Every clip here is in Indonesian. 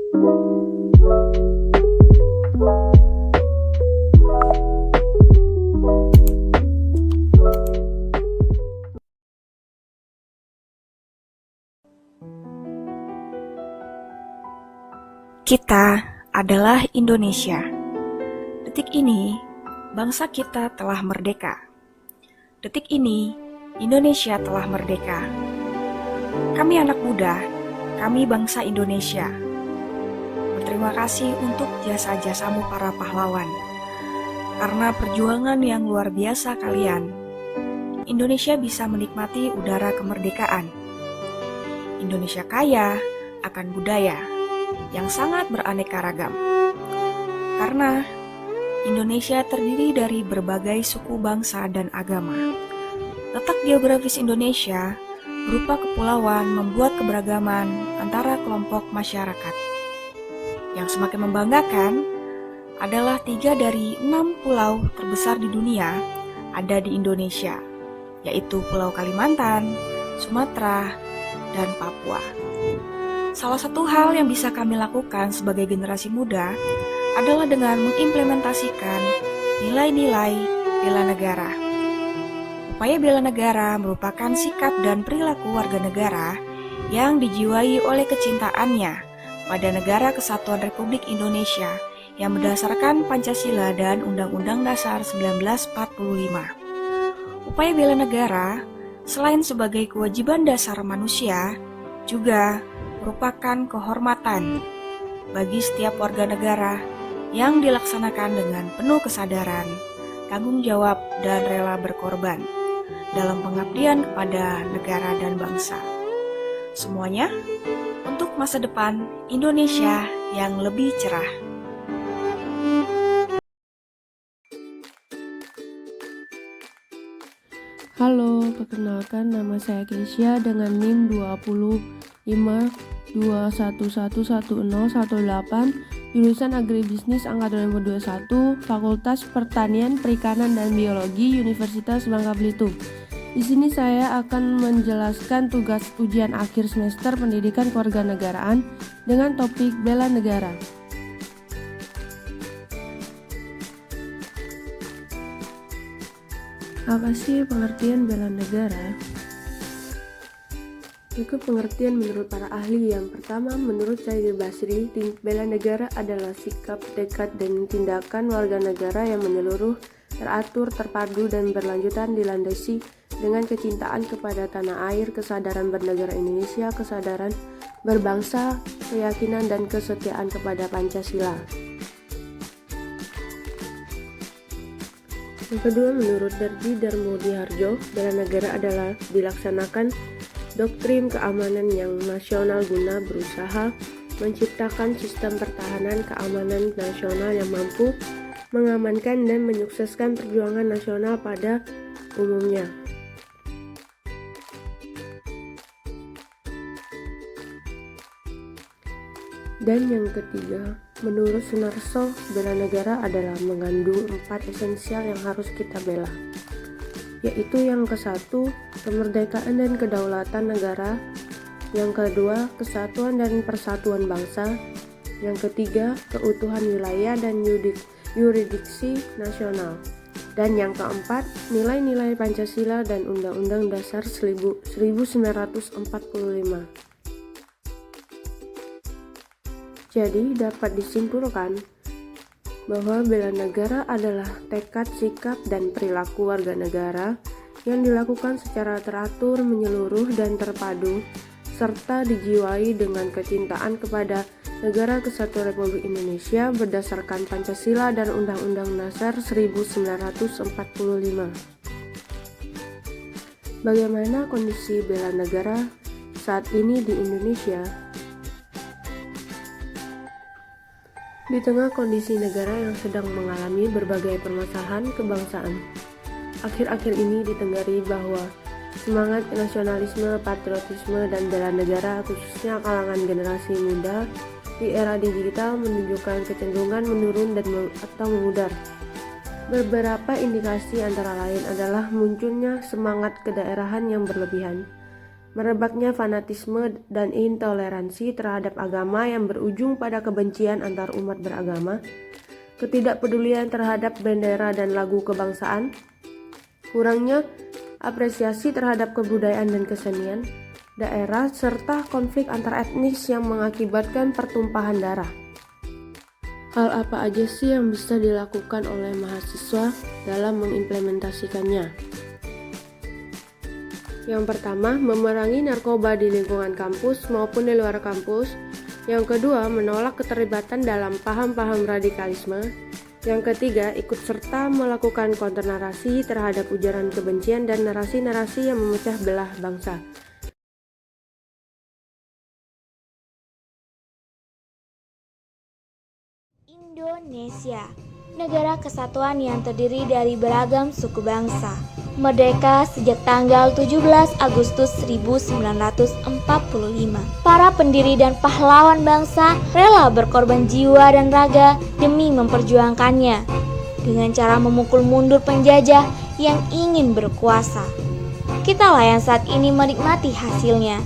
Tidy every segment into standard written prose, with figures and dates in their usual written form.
Kita adalah Indonesia. Detik ini, bangsa kita telah merdeka. Detik ini, Indonesia telah merdeka. Kami anak muda, kami bangsa Indonesia. Berterima kasih untuk jasa-jasamu para pahlawan. Karena perjuangan yang luar biasa kalian, Indonesia bisa menikmati udara kemerdekaan. Indonesia kaya akan budaya yang sangat beraneka ragam. Karena Indonesia terdiri dari berbagai suku bangsa dan agama. Letak geografis Indonesia berupa kepulauan membuat keberagaman antara kelompok masyarakat. Yang semakin membanggakan adalah 3 dari 6 pulau terbesar di dunia ada di Indonesia, yaitu Pulau Kalimantan, Sumatera, dan Papua. Salah satu hal yang bisa kami lakukan sebagai generasi muda adalah dengan mengimplementasikan nilai-nilai bela negara. Upaya bela negara merupakan sikap dan perilaku warga negara yang dijiwai oleh kecintaannya pada Negara Kesatuan Republik Indonesia yang berdasarkan Pancasila dan Undang-Undang Dasar 1945. Upaya bela negara selain sebagai kewajiban dasar manusia, juga merupakan kehormatan bagi setiap warga negara yang dilaksanakan dengan penuh kesadaran, tanggung jawab, dan rela berkorban dalam pengabdian kepada negara dan bangsa. Semuanya untuk masa depan Indonesia yang lebih cerah. Halo, perkenalkan nama saya Kesia dengan NIM 2552111018, jurusan Agribisnis angkatan 2021, Fakultas Pertanian, Perikanan dan Biologi, Universitas Bangka Belitung. Di sini saya akan menjelaskan tugas ujian akhir semester Pendidikan Kewarganegaraan dengan topik bela negara. Apa sih pengertian bela negara? Berikut pengertian menurut para ahli. Yang pertama, menurut Said Basri, bela negara adalah sikap, tekad, dan tindakan warga negara yang menyeluruh, teratur, terpadu, dan berlanjutan dilandasi dengan kecintaan kepada tanah air, kesadaran bernegara Indonesia, kesadaran berbangsa, keyakinan, dan kesetiaan kepada Pancasila. Yang kedua, menurut Darji Darmodiharjo, bela negara adalah dilaksanakan doktrin keamanan yang nasional guna berusaha menciptakan sistem pertahanan keamanan nasional yang mampu mengamankan dan menyukseskan perjuangan nasional pada umumnya. Dan yang ketiga, menurut Sunarso, bela negara adalah mengandung 4 esensial yang harus kita bela, yaitu yang ke-1, kemerdekaan dan kedaulatan negara, yang kedua, kesatuan dan persatuan bangsa, yang ketiga, keutuhan wilayah dan yurisdiksi nasional, dan yang keempat, nilai-nilai Pancasila dan Undang-Undang Dasar 1945. Jadi dapat disimpulkan bahwa bela negara adalah tekad, sikap, dan perilaku warga negara yang dilakukan secara teratur, menyeluruh, dan terpadu, serta dijiwai dengan kecintaan kepada Negara Kesatuan Republik Indonesia berdasarkan Pancasila dan Undang-Undang Dasar 1945. Bagaimana kondisi bela negara saat ini di Indonesia? Di tengah kondisi negara yang sedang mengalami berbagai permasalahan kebangsaan, akhir-akhir ini ditenggari bahwa semangat nasionalisme, patriotisme, dan bela negara khususnya kalangan generasi muda di era digital menunjukkan kecenderungan menurun dan atau memudar. Beberapa indikasi antara lain adalah munculnya semangat kedaerahan yang berlebihan, Merebaknya fanatisme dan intoleransi terhadap agama yang berujung pada kebencian antar umat beragama, ketidakpedulian terhadap bendera dan lagu kebangsaan, kurangnya apresiasi terhadap kebudayaan dan kesenian daerah, serta konflik antar etnis yang mengakibatkan pertumpahan darah. Hal apa aja sih yang bisa dilakukan oleh mahasiswa dalam mengimplementasikannya? Yang pertama, memerangi narkoba di lingkungan kampus maupun di luar kampus. Yang kedua, menolak keterlibatan dalam paham-paham radikalisme. Yang ketiga, ikut serta melakukan kontrnarasi terhadap ujaran kebencian dan narasi-narasi yang memecah belah bangsa. Indonesia, negara kesatuan yang terdiri dari beragam suku bangsa. Merdeka sejak tanggal 17 Agustus 1945. Para pendiri dan pahlawan bangsa rela berkorban jiwa dan raga demi memperjuangkannya, dengan cara memukul mundur penjajah yang ingin berkuasa. Kitalah yang saat ini menikmati hasilnya.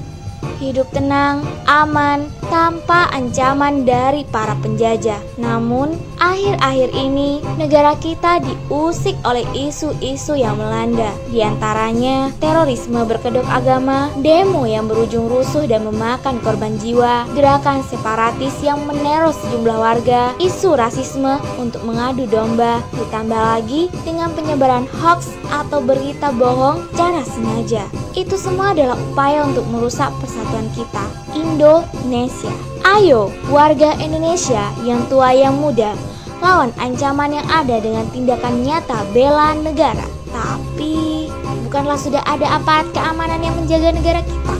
Hidup tenang, aman, tanpa ancaman dari para penjajah. Namun, akhir-akhir ini negara kita diusik oleh isu-isu yang melanda. Di antaranya, terorisme berkedok agama, demo yang berujung rusuh dan memakan korban jiwa, gerakan separatis yang meneror sejumlah warga, isu rasisme untuk mengadu domba, ditambah lagi dengan penyebaran hoax atau berita bohong secara sengaja. Itu semua adalah upaya untuk merusak persatuan kita, Indonesia. Ayo, warga Indonesia yang tua yang muda, lawan ancaman yang ada dengan tindakan nyata bela negara. Tapi, bukanlah sudah ada aparat keamanan yang menjaga negara kita?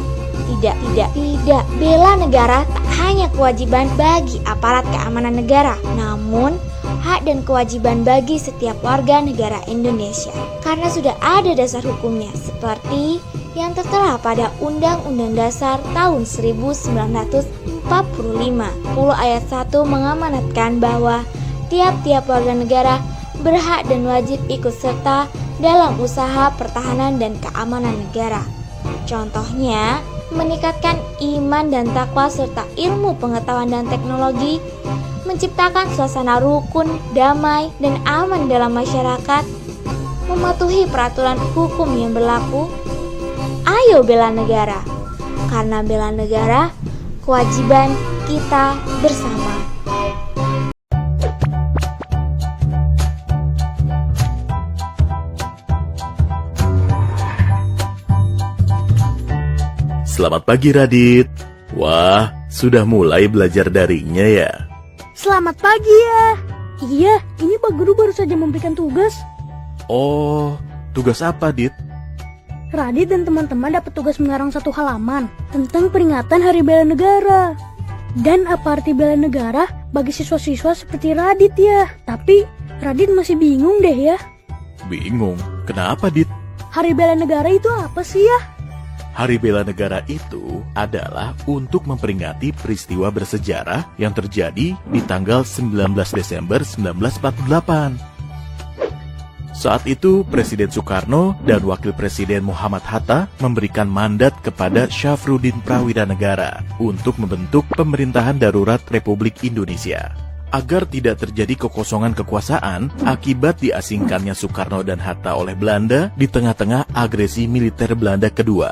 Tidak. Bela negara tak hanya kewajiban bagi aparat keamanan negara, namun hak dan kewajiban bagi setiap warga negara Indonesia. Karena sudah ada dasar hukumnya, seperti yang tertera pada Undang-Undang Dasar tahun 1945. 10 ayat 1 mengamanatkan bahwa tiap-tiap warga negara berhak dan wajib ikut serta dalam usaha pertahanan dan keamanan negara. Contohnya, meningkatkan iman dan takwa serta ilmu pengetahuan dan teknologi, menciptakan suasana rukun, damai, dan aman dalam masyarakat, mematuhi peraturan hukum yang berlaku. Ayo bela negara, karena bela negara kewajiban kita bersama. Selamat pagi Radit. Wah, sudah mulai belajar daringnya ya? Selamat pagi ya. Iya, ini Pak Guru baru saja memberikan tugas. Oh, tugas apa Dit? Radit dan teman-teman dapat tugas mengarang satu halaman tentang peringatan Hari Bela Negara. Dan apa arti bela negara bagi siswa-siswa seperti Radit ya. Tapi Radit masih bingung deh ya. Bingung? Kenapa Dit? Hari Bela Negara itu apa sih ya? Hari Bela Negara itu adalah untuk memperingati peristiwa bersejarah yang terjadi di tanggal 19 Desember 1948. Saat itu, Presiden Soekarno dan Wakil Presiden Muhammad Hatta memberikan mandat kepada Syafruddin Prawiranegara untuk membentuk pemerintahan darurat Republik Indonesia. Agar tidak terjadi kekosongan kekuasaan akibat diasingkannya Soekarno dan Hatta oleh Belanda di tengah-tengah agresi militer Belanda kedua.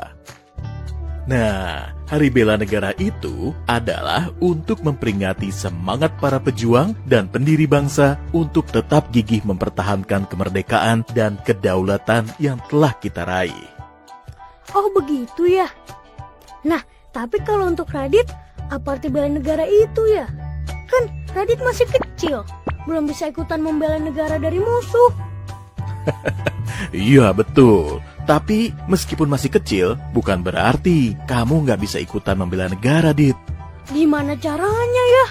Nah, Hari Bela Negara itu adalah untuk memperingati semangat para pejuang dan pendiri bangsa untuk tetap gigih mempertahankan kemerdekaan dan kedaulatan yang telah kita raih. Oh begitu ya. Nah, tapi kalau untuk Radit, apa arti bela negara itu ya? Kan Radit masih kecil, belum bisa ikutan membela negara dari musuh. Iya betul, tapi meskipun masih kecil, bukan berarti kamu nggak bisa ikutan membela negara, Dit. Gimana caranya ya?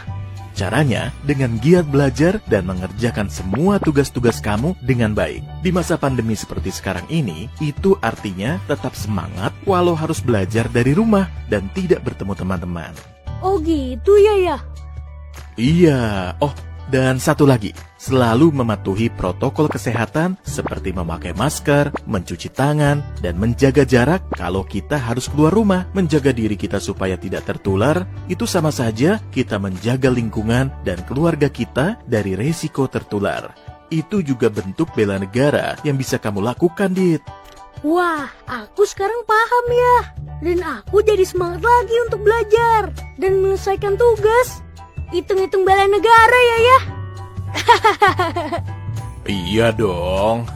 Caranya dengan giat belajar dan mengerjakan semua tugas-tugas kamu dengan baik. Di masa pandemi seperti sekarang ini, itu artinya tetap semangat walau harus belajar dari rumah dan tidak bertemu teman-teman. Oh gitu ya ya? Iya, oh Dan satu lagi, selalu mematuhi protokol kesehatan seperti memakai masker, mencuci tangan, dan menjaga jarak kalau kita harus keluar rumah. Menjaga diri kita supaya tidak tertular, itu sama saja kita menjaga lingkungan dan keluarga kita dari resiko tertular. Itu juga bentuk bela negara yang bisa kamu lakukan, Dit. Wah, aku sekarang paham ya. Dan aku jadi semangat lagi untuk belajar dan menyelesaikan tugas. Hitung-hitung bela negara ya. Iya dong.